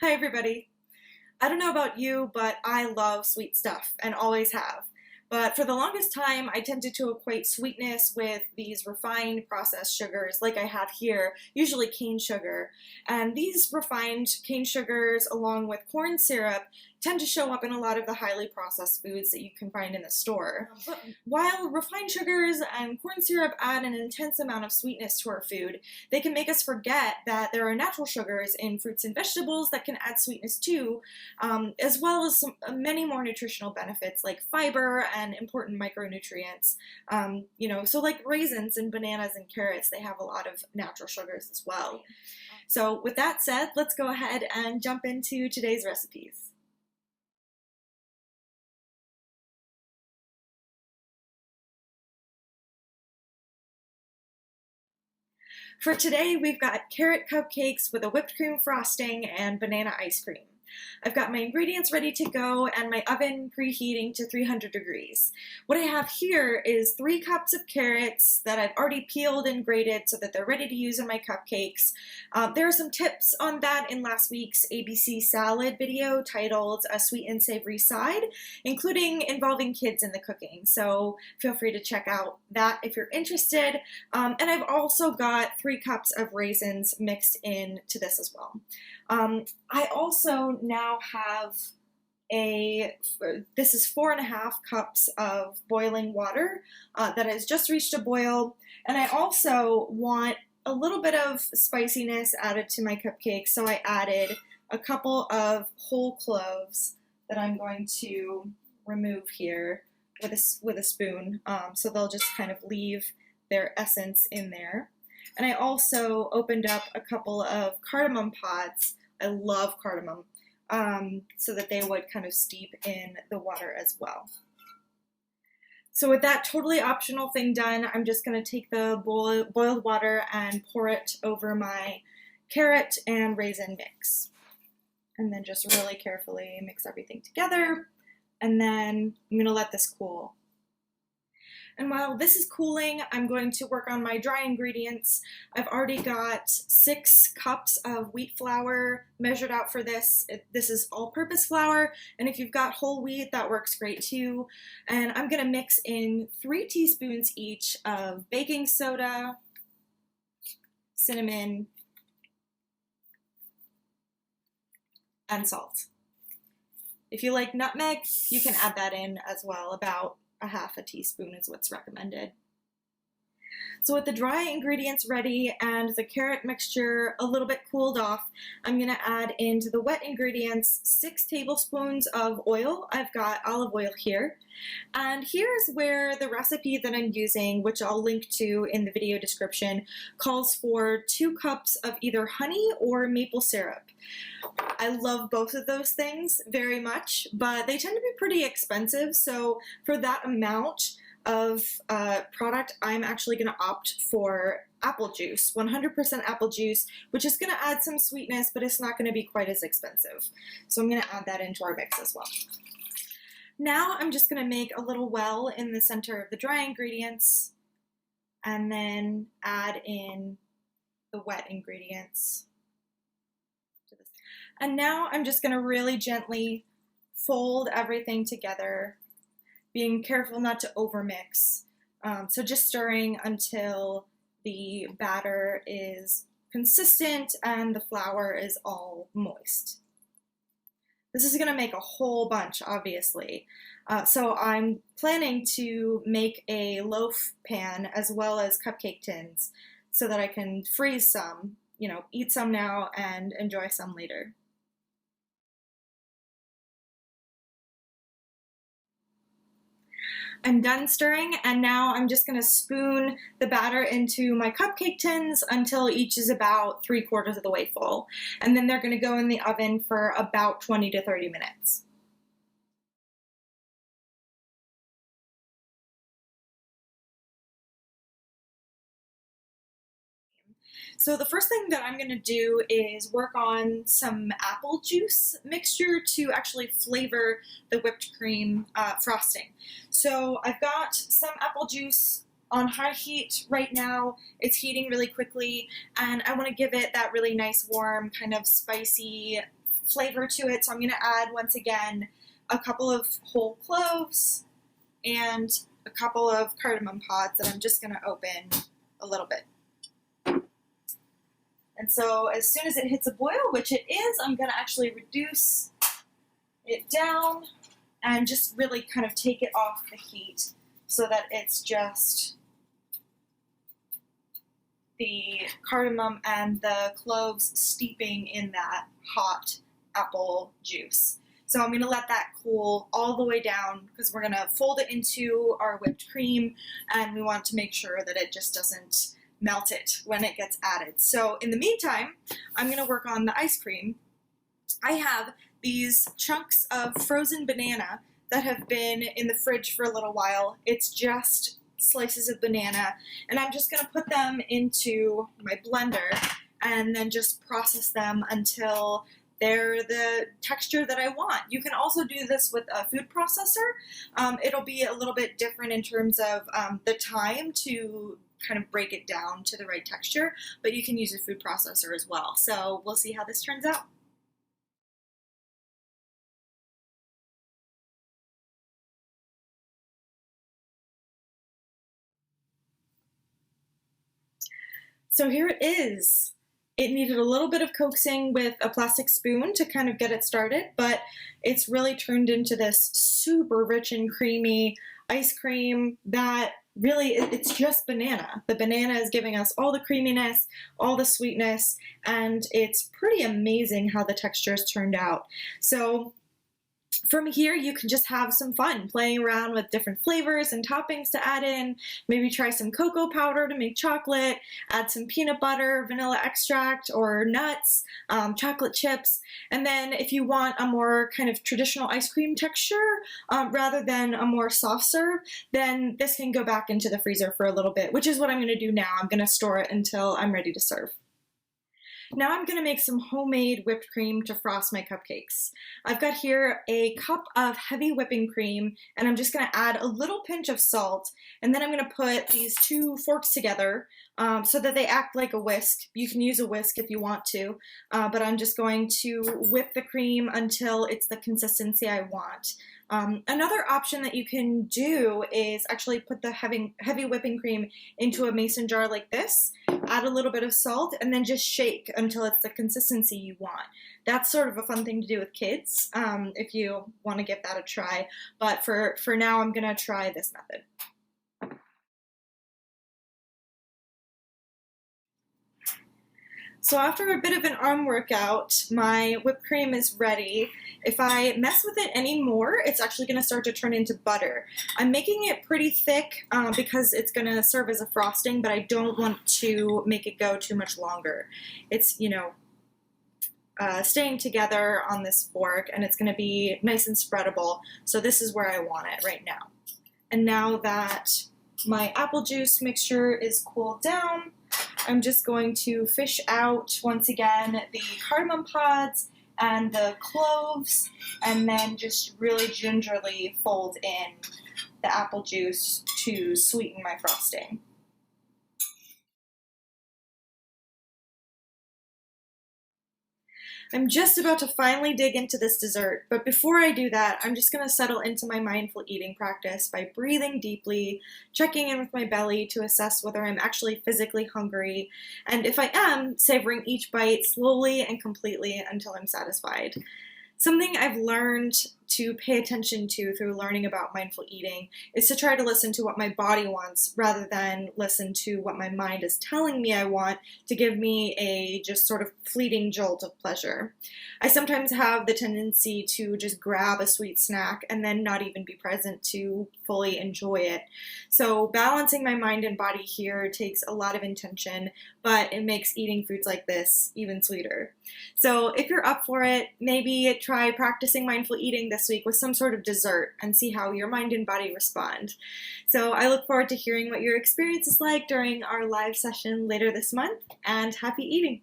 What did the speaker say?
Hi everybody. I don't know about you, but I love sweet stuff and always have. But for the longest time, I tended to equate sweetness with these refined processed sugars like I have here, usually cane sugar. And these refined cane sugars, along with corn syrup, tend to show up in a lot of the highly processed foods that you can find in the store. But while refined sugars and corn syrup add an intense amount of sweetness to our food, they can make us forget that there are natural sugars in fruits and vegetables that can add sweetness too, as well as many more nutritional benefits like fiber and important micronutrients. So like raisins and bananas and carrots, they have a lot of natural sugars as well. So with that said, let's go ahead and jump into today's recipes. For today, we've got carrot cupcakes with a whipped cream frosting and banana ice cream. I've got my ingredients ready to go and my oven preheating to 300 degrees. What I have here is 3 cups of carrots that I've already peeled and grated so that they're ready to use in my cupcakes. There are some tips on that in last week's ABC salad video titled A Sweet and Savory Side, including involving kids in the cooking. So feel free to check out that if you're interested. And I've also got 3 cups of raisins mixed into this as well. I also now have this is 4.5 cups of boiling water that has just reached a boil, and I also want a little bit of spiciness added to my cupcake, so I added a couple of whole cloves that I'm going to remove here with a spoon, so they'll just kind of leave their essence in there. And I also opened up a couple of cardamom pods. I love cardamom, so that they would kind of steep in the water as well. So with that totally optional thing done, I'm just going to take the boiled water and pour it over my carrot and raisin mix. And then just really carefully mix everything together. And then I'm going to let this cool. And while this is cooling, I'm going to work on my dry ingredients. I've already got 6 cups of wheat flour measured out for this. This is all-purpose flour, and if you've got whole wheat, that works great too. And I'm gonna mix in 3 teaspoons each of baking soda, cinnamon, and salt. If you like nutmeg, you can add that in as well. About 1/2 teaspoon is what's recommended. So with the dry ingredients ready and the carrot mixture a little bit cooled off, I'm going to add into the wet ingredients 6 tablespoons of oil. I've got olive oil here. And here's where the recipe that I'm using, which I'll link to in the video description, calls for 2 cups of either honey or maple syrup. I love both of those things very much, but they tend to be pretty expensive, so for that amount of product, I'm actually going to opt for apple juice, 100% apple juice, which is going to add some sweetness, but it's not going to be quite as expensive. So I'm going to add that into our mix as well. Now I'm just going to make a little well in the center of the dry ingredients and then add in the wet ingredients. And now I'm just going to really gently fold everything together, being careful not to overmix. So just stirring until the batter is consistent and the flour is all moist. This is going to make a whole bunch, obviously. So I'm planning to make a loaf pan as well as cupcake tins so that I can freeze some, eat some now and enjoy some later. I'm done stirring, and now I'm just going to spoon the batter into my cupcake tins until each is about 3/4 of the way full. And then they're going to go in the oven for about 20 to 30 minutes. So the first thing that I'm going to do is work on some apple juice mixture to actually flavor the whipped cream frosting. So I've got some apple juice on high heat right now. It's heating really quickly, and I want to give it that really nice warm kind of spicy flavor to it. So I'm going to add, once again, a couple of whole cloves and a couple of cardamom pods that I'm just going to open a little bit. And so as soon as it hits a boil, which it is, I'm going to actually reduce it down and just really kind of take it off the heat so that it's just the cardamom and the cloves steeping in that hot apple juice. So I'm going to let that cool all the way down because we're going to fold it into our whipped cream, and we want to make sure that it just doesn't melt it when it gets added. So in the meantime, I'm going to work on the ice cream. I have these chunks of frozen banana that have been in the fridge for a little while. It's just slices of banana, and I'm just going to put them into my blender and then just process them until they're the texture that I want. You can also do this with a food processor. It'll be a little bit different in terms of the time to kind of break it down to the right texture, but you can use a food processor as well. So we'll see how this turns out. So here it is. It needed a little bit of coaxing with a plastic spoon to kind of get it started, but it's really turned into this super rich and creamy ice cream that really, it's just banana. The banana is giving us all the creaminess, all the sweetness, and it's pretty amazing how the textures turned out. So from here, you can just have some fun playing around with different flavors and toppings to add in. Maybe try some cocoa powder to make chocolate, add some peanut butter, vanilla extract, or nuts, chocolate chips. And then if you want a more kind of traditional ice cream texture rather than a more soft serve, then this can go back into the freezer for a little bit, which is what I'm going to do now. I'm going to store it until I'm ready to serve. Now I'm going to make some homemade whipped cream to frost my cupcakes. I've got here a cup of heavy whipping cream, and I'm just going to add a little pinch of salt, and then I'm going to put these two forks together so that they act like a whisk. You can use a whisk if you want to, but I'm just going to whip the cream until it's the consistency I want. Another option that you can do is actually put the heavy whipping cream into a mason jar like this, add a little bit of salt, and then just shake until it's the consistency you want. That's sort of a fun thing to do with kids if you want to give that a try, but for now I'm going to try this method. So after a bit of an arm workout, my whipped cream is ready. If I mess with it anymore, it's actually going to start to turn into butter. I'm making it pretty thick because it's going to serve as a frosting, but I don't want to make it go too much longer. It's, staying together on this fork, and it's going to be nice and spreadable. So this is where I want it right now. And now that my apple juice mixture is cooled down, I'm just going to fish out, once again, the cardamom pods and the cloves, and then just really gingerly fold in the apple juice to sweeten my frosting. I'm just about to finally dig into this dessert, but before I do that, I'm just going to settle into my mindful eating practice by breathing deeply, checking in with my belly to assess whether I'm actually physically hungry, and if I am, savoring each bite slowly and completely until I'm satisfied. Something I've learned to pay attention to through learning about mindful eating is to try to listen to what my body wants rather than listen to what my mind is telling me I want to give me a just sort of fleeting jolt of pleasure. I sometimes have the tendency to just grab a sweet snack and then not even be present to fully enjoy it. So balancing my mind and body here takes a lot of intention, but it makes eating foods like this even sweeter. So if you're up for it, maybe try practicing mindful eating this week with some sort of dessert and see how your mind and body respond. So I look forward to hearing what your experience is like during our live session later this month, and happy eating!